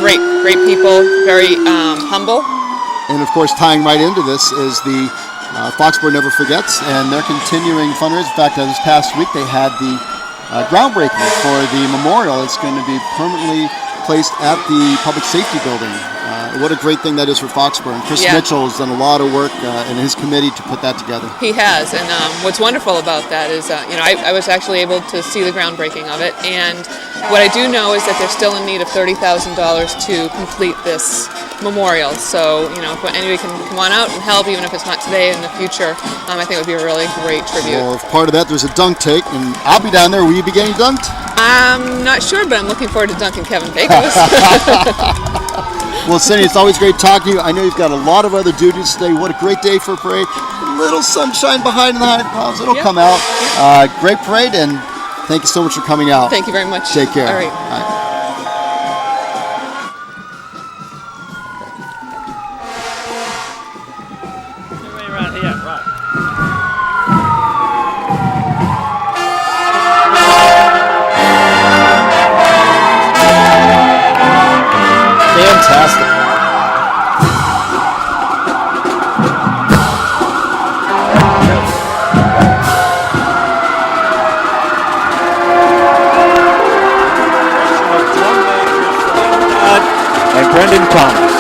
great people, very humble. And of course, tying right into this is the Foxboro Never Forgets, and they're continuing fundraising. In fact, this past week they had the groundbreaking for the memorial. It's going to be permanently placed at the public safety building. What a great thing that is for Foxboro. And Chris Mitchell has done a lot of work in his committee to put that together. He has, and what's wonderful about that is, I was actually able to see the groundbreaking of it, and what I do know is that they're still in need of $30,000 to complete this memorial. So, if anybody can come on out and help, even if it's not today, in the future, I think it would be a really great tribute. Well, if part of that, there's a dunk take, and I'll be down there. Will you be getting dunked? I'm not sure, but I'm looking forward to dunking Kevin Pecos. Well, Cindy, it's always great talking to you. I know you've got a lot of other duties today. What a great day for a parade. A little sunshine behind the high palms. It'll come out. Great parade, and thank you so much for coming out. Thank you very much. Take care. All right. Bye. Fantastic. And Brendan Thomas.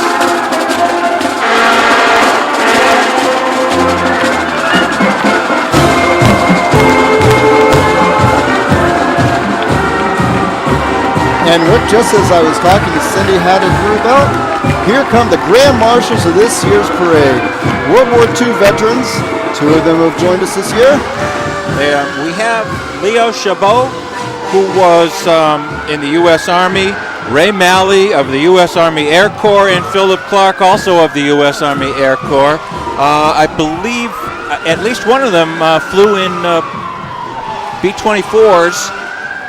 And Rick, just as I was talking to Cindy had it her belt, here come the Grand Marshals of this year's parade. World War II veterans, 2 of them have joined us this year. We have Leo Chabot, who was in the U.S. Army, Ray Malley of the U.S. Army Air Corps, and Philip Clark, also of the U.S. Army Air Corps. I believe at least one of them flew in B-24s,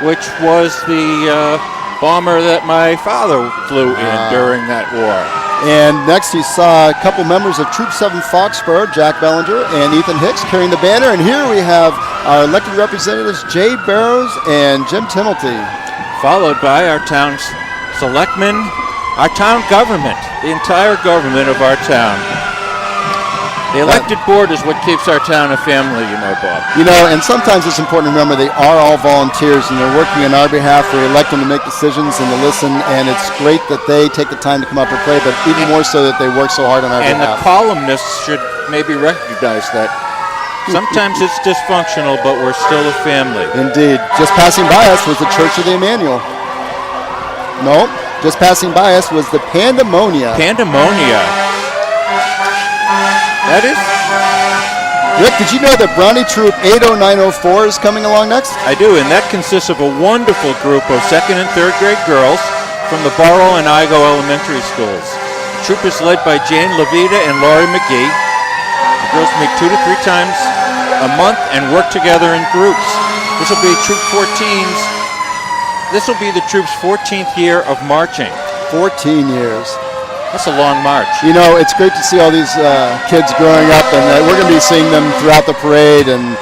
which was the bomber that my father flew in during that war. And next you saw a couple members of Troop 7 Foxboro, Jack Bellinger and Ethan Hicks, carrying the banner. And here we have our elected representatives, Jay Barrows and Jim Timilty. Followed by our town's selectmen, our town government, the entire government of our town. The elected board is what keeps our town a family, Bob. And sometimes it's important to remember they are all volunteers and they're working on our behalf. We elect them to make decisions and to listen, and it's great that they take the time to come up and play, but even more so that they work so hard on our behalf. And the columnists should maybe recognize that. Sometimes it's dysfunctional, but we're still a family. Indeed. Just passing by us was the Church of the Emmanuel. No, just passing by us was the Pandemonia. Pandemonia. That is? Rick, did you know that Brownie Troop 80904 is coming along next? I do, and that consists of a wonderful group of 2nd and 3rd grade girls from the Borough and Igo elementary schools. The troop is led by Jane Levita and Laurie McGee. The girls meet 2 to 3 times a month and work together in groups. This will be Troop 14's. This will be the troop's 14th year of marching. 14 years. That's a long march. It's great to see all these kids growing up, and we're going to be seeing them throughout the parade. And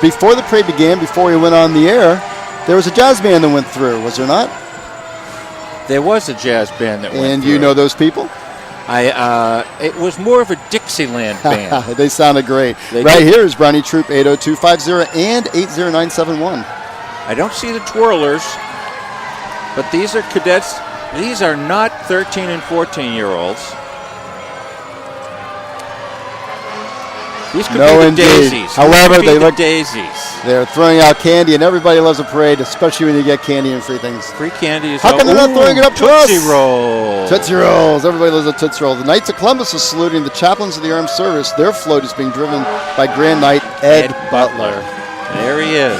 before the parade began, before we went on the air, there was a jazz band that went through, was there not? There was a jazz band that went and through. You know those people? It was more of a Dixieland band. They sounded great. Here is Brownie Troop 80250 and 80971. I don't see the twirlers, but these are cadets. These are not 13 and 14-year-olds. These could be the daisies. However, they look daisies. They're throwing out candy, and everybody loves a parade, especially when you get candy and free things. Free candy is how come they're not throwing it up to us? Tootsie Rolls. Tootsie Rolls. Everybody loves a Tootsie Roll. The Knights of Columbus is saluting the chaplains of the armed service. Their float is being driven by Grand Knight Ed Butler. There he is.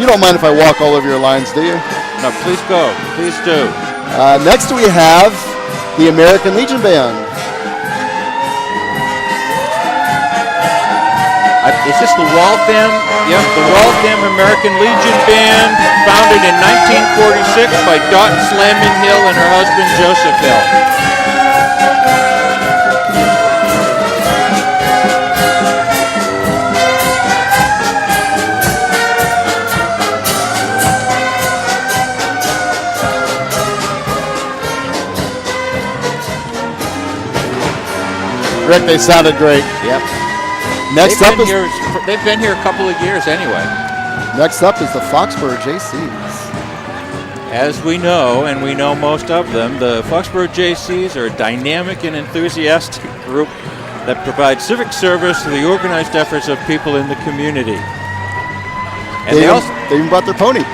You don't mind if I walk all over your lines, do you? No, please go. Please do. Next we have the American Legion Band. Is this the Waltham? Yep, the Waltham American Legion Band, founded in 1946 by Dot Slammin Hill and her husband Joseph Hill. Rick, they sounded great. Yep. They've been here a couple of years anyway. Next up is the Foxboro JCs. As we know, and we know most of them, the Foxboro JCs are a dynamic and enthusiastic group that provides civic service to the organized efforts of people in the community. And They even brought their pony.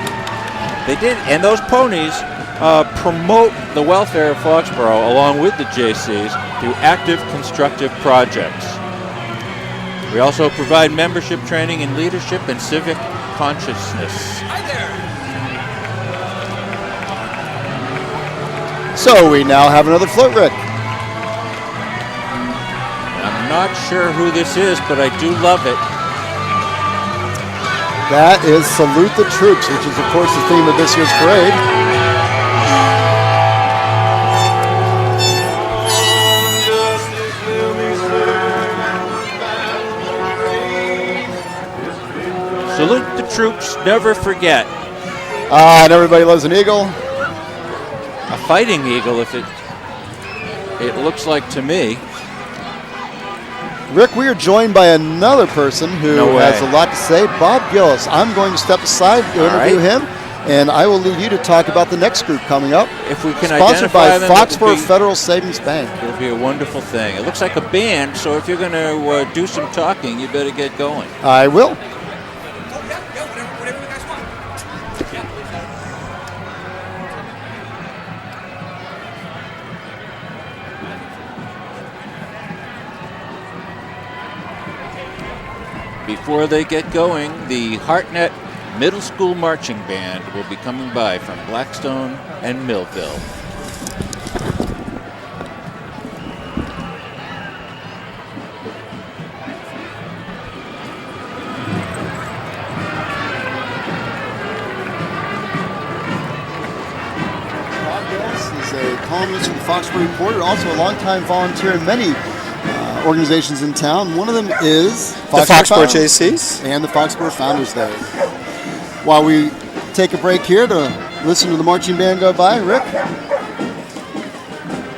They did, and those ponies promote the welfare of Foxboro along with the JCs through active, constructive projects. We also provide membership training in leadership and civic consciousness. Hi there. So we now have another float, Rick. I'm not sure who this is, but I do love it. That is Salute the Troops, which is, of course, the theme of this year's parade. Salute the troops, never forget. And everybody loves an eagle. A fighting eagle, if it looks like to me. Rick, we are joined by another person who has a lot to say, Bob Gillis. I'm going to step aside to interview him, and I will leave you to talk about the next group coming up. If we can sponsored by identify them, Foxboro Federal Savings Bank. It'll be a wonderful thing. It looks like a band, so if you're going to do some talking, you better get going. I will. Whatever you guys want. Before they get going, the Hartnett Middle School Marching Band will be coming by from Blackstone and Millville. Bob Gillis is a columnist for the Foxboro Reporter, also a longtime volunteer in many organizations in town. One of them is The Foxboro JCs and the Foxboro Founders Day. While we take a break here to listen to the marching band go by, Rick?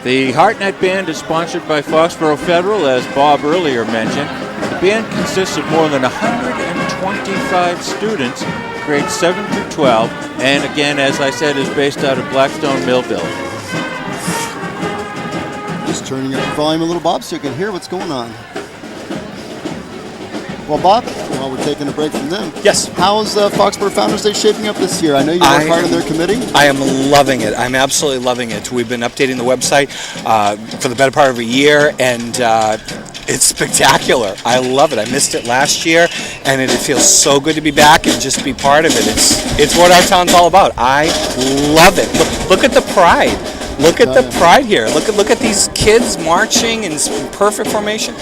The Hartnett Band is sponsored by Foxboro Federal, as Bob earlier mentioned. The band consists of more than 125 students, grades 7 through 12, and again, as I said, is based out of Blackstone, Millville. Just turning up the volume a little, Bob, so you can hear what's going on. Well, Bob, while we're taking a break from them, Yes. how's Foxboro Founders Day shaping up this year? I know you work hard on their committee. I am loving it. I'm absolutely loving it. We've been updating the website for the better part of a year, and it's spectacular. I love it. I missed it last year, and it feels so good to be back and just be part of it. It's what our town's all about. I love it. Look at the pride. Look at the pride here. Look at these kids marching in perfect formation.